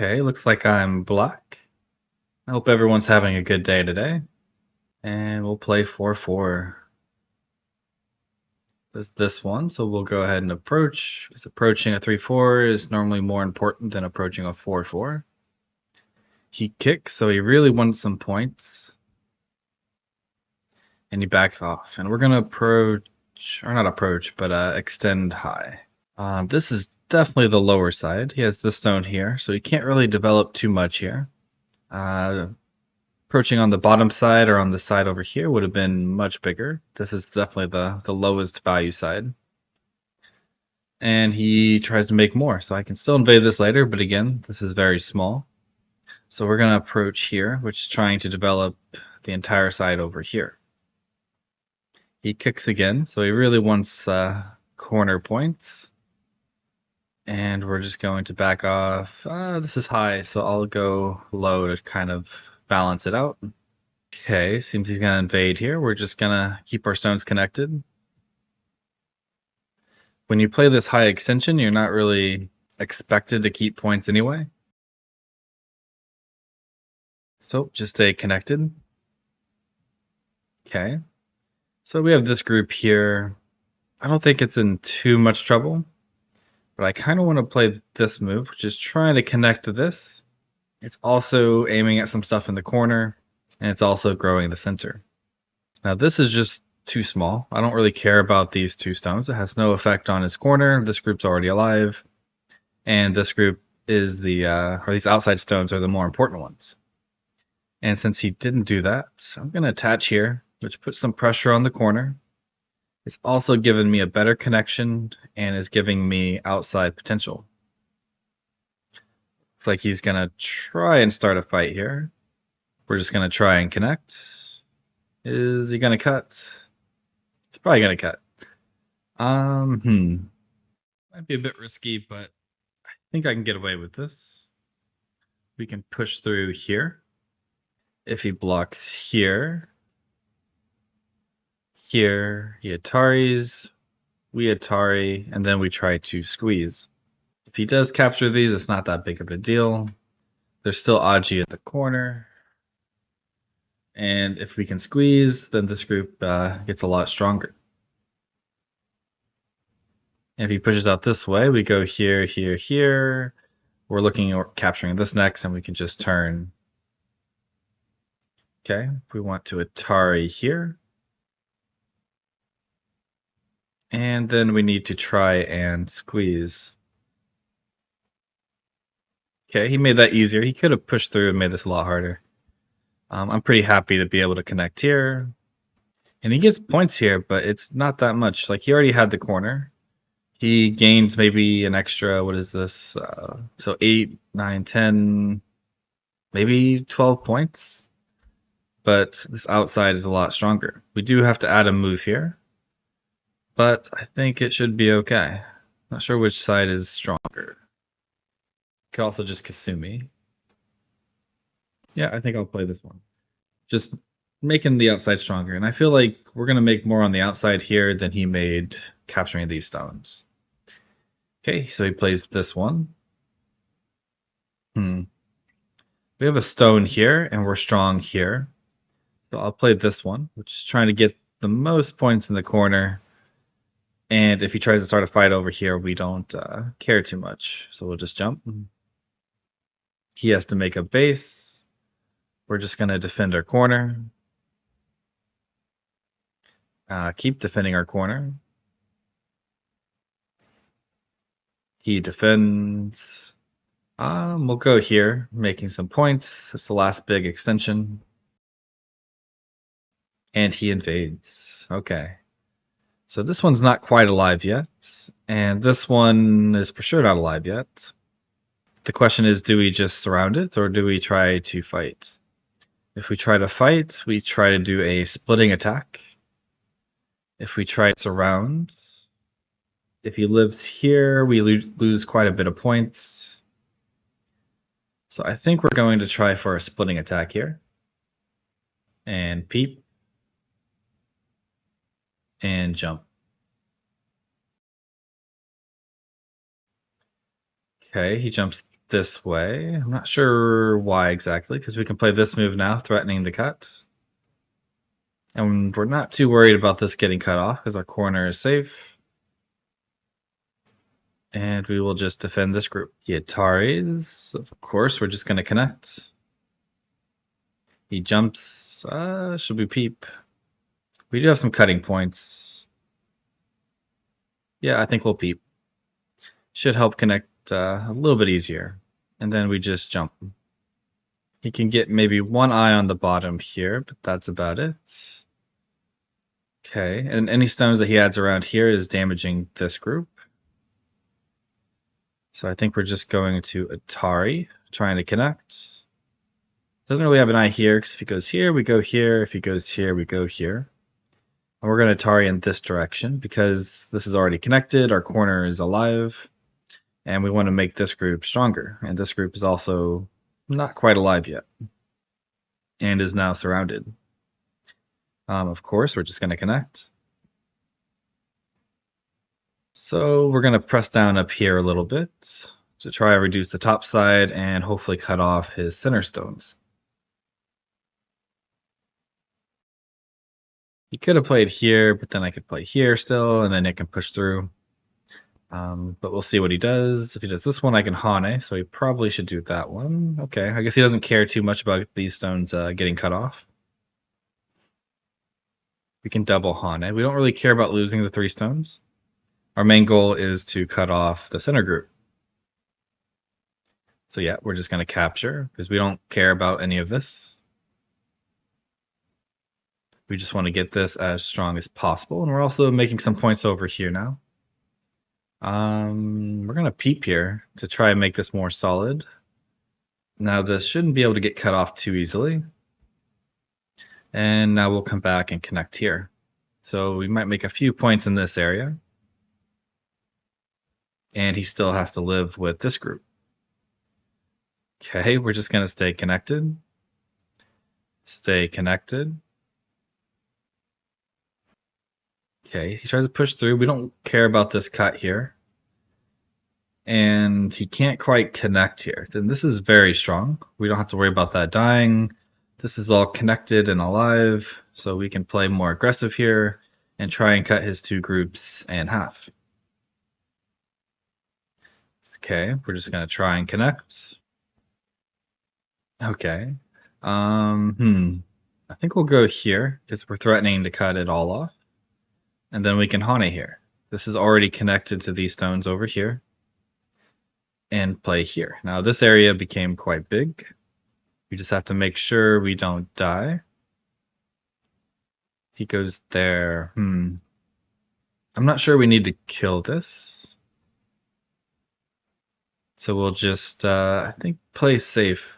Okay, looks like I'm black. I hope everyone's having a good day today. And we'll play 4-4. This one, so we'll go ahead and approach. Because approaching a 3-4 is normally more important than approaching a 4-4. He kicks, so he really wants some points. And he backs off. And we're going to approach, or not approach, but extend high. This is definitely the lower side. He has this stone here, so he can't really develop too much here. Approaching on the bottom side or on the side over here would have been much bigger. This is definitely the lowest value side. And he tries to make more, so I can still invade this later, but again, this is very small. So we're going to approach here, which is trying to develop the entire side over here. He kicks again, so he really wants corner points. And we're just going to back off. This is high, so I'll go low to kind of balance it out. Okay, seems he's going to invade here. We're just going to keep our stones connected. When you play this high extension, you're not really expected to keep points anyway. So just stay connected. Okay, so we have this group here. I don't think it's in too much trouble, but I kind of want to play this move, which is trying to connect to this. It's also aiming at some stuff in the corner, and it's also growing the center. Now this is just too small. I don't really care about these two stones. It has no effect on his corner. This group's already alive, and this group is or these outside stones are the more important ones. And since he didn't do that, I'm going to attach here, which puts some pressure on the corner. It's also given me a better connection and is giving me outside potential. Looks like he's going to try and start a fight here. We're just going to try and connect. Is he going to cut? It's probably going to cut. Might be a bit risky, but I think I can get away with this. We can push through here. If he blocks here, he Ataris, we Atari, and then we try to squeeze. If he does capture these, it's not that big of a deal. There's still Aji at the corner. And if we can squeeze, then this group gets a lot stronger. And if he pushes out this way, we go here, here, here. We're looking at capturing this next, and we can just turn. Okay, if we want to Atari here. And then we need to try and squeeze. Okay, he made that easier. He could have pushed through and made this a lot harder. I'm pretty happy to be able to connect here. And he gets points here, but it's not that much. Like, he already had the corner. He gains maybe an extra, what is this? So 8, 9, 10, maybe 12 points. But this outside is a lot stronger. We do have to add a move here. But I think it should be okay. Not sure which side is stronger. Could also just Kasumi. Yeah, I think I'll play this one. Just making the outside stronger. And I feel like we're going to make more on the outside here than he made capturing these stones. Okay, so he plays this one. We have a stone here, and we're strong here. So I'll play this one, which is trying to get the most points in the corner. And if he tries to start a fight over here, we don't care too much. So we'll just jump. He has to make a base. We're just going to defend our corner. Keep defending our corner. He defends. We'll go here, making some points. It's the last big extension. And he invades. Okay. So this one's not quite alive yet. And this one is for sure not alive yet. The question is, do we just surround it or do we try to fight? If we try to fight, we try to do a splitting attack. If we try to surround, if he lives here, we lose quite a bit of points. So I think we're going to try for a splitting attack here. And peep. And jump. Okay, he jumps this way. I'm not sure why exactly, because we can play this move now, threatening the cut. And we're not too worried about this getting cut off, because our corner is safe. And we will just defend this group. The Ataris, of course, we're just going to connect. He jumps. Should we peep? We do have some cutting points. Yeah, I think we'll peep. Should help connect a little bit easier. And then we just jump. He can get maybe one eye on the bottom here, but that's about it. Okay, and any stones that he adds around here is damaging this group. So I think we're just going to Atari, trying to connect. Doesn't really have an eye here, because if he goes here, we go here. If he goes here, we go here. And we're going to Atari in this direction, because this is already connected, our corner is alive, and we want to make this group stronger. And this group is also not quite alive yet, and is now surrounded. Of course, we're just going to connect. So we're going to press down up here a little bit to try to reduce the top side and hopefully cut off his center stones. He could have played here, but then I could play here still, and then it can push through. But we'll see what he does. If he does this one, I can Hane, so he probably should do that one. Okay, I guess he doesn't care too much about these stones getting cut off. We can double Hane. We don't really care about losing the 3 stones. Our main goal is to cut off the center group. So yeah, we're just going to capture, because we don't care about any of this. We just want to get this as strong as possible, and we're also making some points over here now. We're going to peep here to try and make this more solid. Now this shouldn't be able to get cut off too easily. And now we'll come back and connect here. So we might make a few points in this area. And he still has to live with this group. Okay, we're just going to stay connected. Stay connected. Okay, he tries to push through. We don't care about this cut here. And he can't quite connect here. Then this is very strong. We don't have to worry about that dying. This is all connected and alive, so we can play more aggressive here and try and cut his 2 groups in half. Okay, we're just going to try and connect. Okay. I think we'll go here, because we're threatening to cut it all off. And then we can Hane here. This is already connected to these stones over here. And play here. Now this area became quite big. We just have to make sure we don't die. He goes there. I'm not sure we need to kill this. So we'll just, I think, play safe.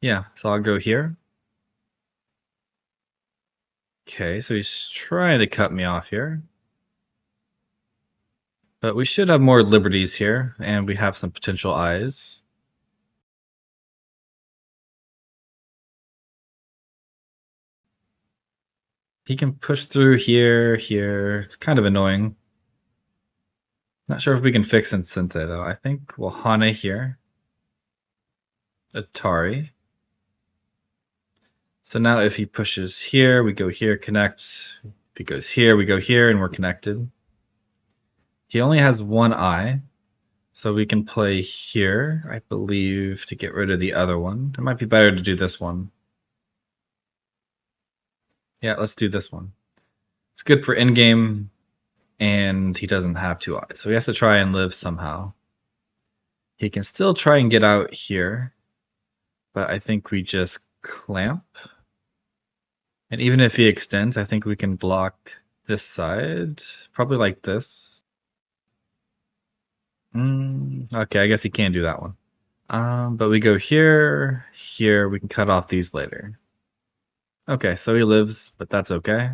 Yeah, so I'll go here. Okay, so he's trying to cut me off here. But we should have more liberties here, and we have some potential eyes. He can push through here, here. It's kind of annoying. Not sure if we can fix Incente, though. I think we'll Hane here. Atari. So now if he pushes here, we go here, connect. If he goes here, we go here, and we're connected. He only has 1 eye, so we can play here, I believe, to get rid of the other one. It might be better to do this one. Yeah, let's do this one. It's good for in-game, and he doesn't have 2 eyes, so he has to try and live somehow. He can still try and get out here, but I think we just clamp. And even if he extends, I think we can block this side, probably like this. Okay, I guess he can't do that one. But we go here, here, we can cut off these later. Okay, so he lives, but that's okay.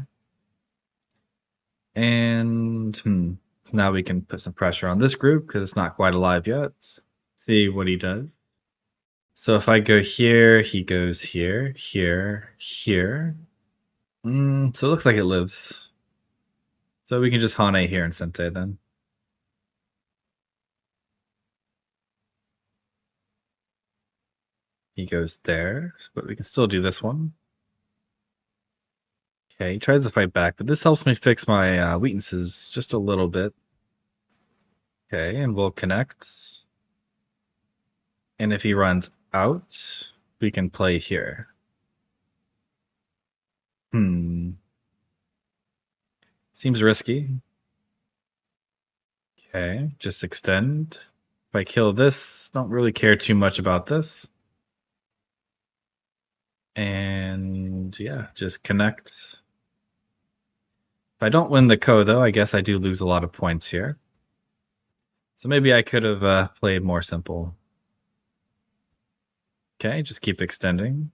And now we can put some pressure on this group because it's not quite alive yet. See what he does. So if I go here, he goes here, here, here. So it looks like it lives. So we can just Hane here and Sente then. He goes there, but we can still do this one. Okay, he tries to fight back, but this helps me fix my weaknesses just a little bit. Okay, and we'll connect. And if he runs out, we can play here. Seems risky. Okay, just extend. If I kill this, don't really care too much about this. And yeah, just connect. If I don't win the Ko, though, I guess I do lose a lot of points here. So maybe I could have played more simple. Okay, just keep extending.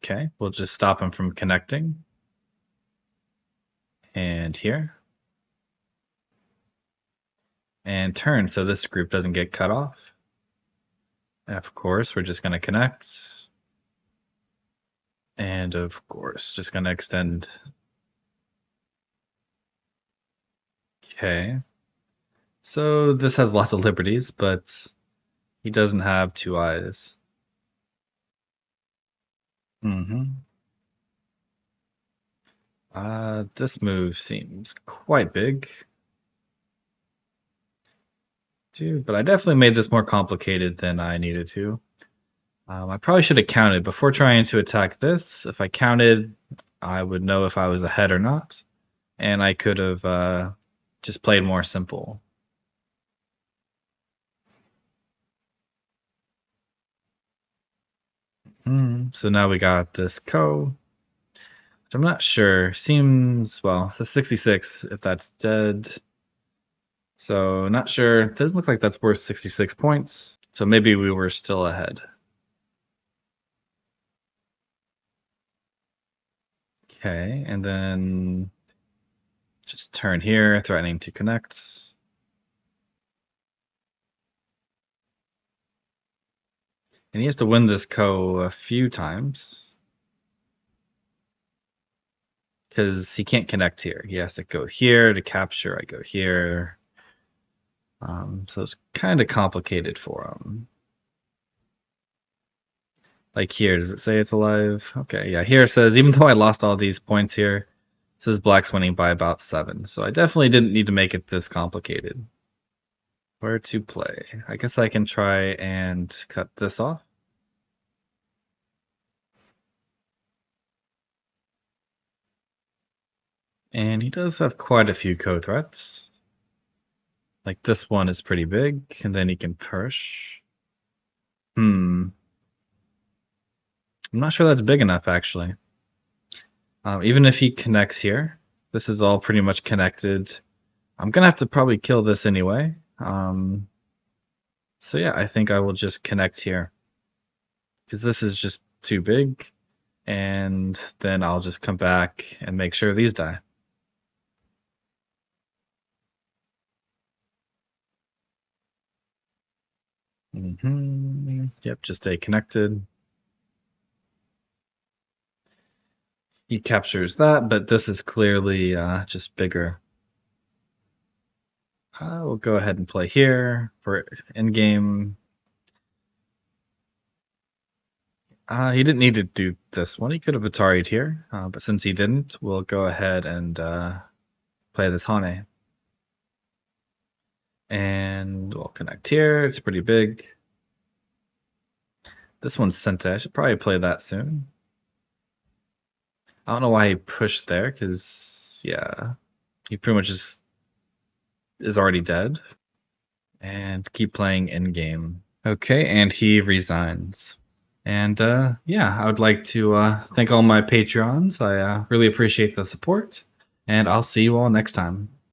Okay, we'll just stop him from connecting. And here. And turn so this group doesn't get cut off. Of course, we're just going to connect. And of course, just going to extend. Okay. So this has lots of liberties, but he doesn't have two eyes. This move seems quite big. But I definitely made this more complicated than I needed to. I probably should have counted before trying to attack this. If I counted, I would know if I was ahead or not. And I could have just played more simple. So now we got this Ko, which I'm not sure. Seems, well, it's a 66 if that's dead. So not sure. Doesn't look like that's worth 66 points. So maybe we were still ahead. Okay, and then just turn here, threatening to connect. And he has to win this Ko a few times. Because he can't connect here. He has to go here to capture. I go here. So it's kind of complicated for him. Like here, does it say it's alive? Okay, yeah, here it says, even though I lost all these points here, it says black's winning by about 7. So I definitely didn't need to make it this complicated. Where to play? I guess I can try and cut this off. And he does have quite a few Ko threats. Like this one is pretty big, and then he can push. I'm not sure that's big enough, actually. Even if he connects here, this is all pretty much connected. I'm going to have to probably kill this anyway. So yeah, I think I will just connect here. Because this is just too big. And then I'll just come back and make sure these die. Yep, just stay connected. He captures that, but this is clearly just bigger. We'll go ahead and play here for endgame. He didn't need to do this one. He could have Atari'd here, but since he didn't, we'll go ahead and play this Hane. And we'll connect here. It's pretty big. This one's Sente. I should probably play that soon. I don't know why he pushed there, because, yeah, he pretty much is already dead. And keep playing endgame. Okay, and he resigns. And yeah, I would like to thank all my Patreons. I really appreciate the support, and I'll see you all next time.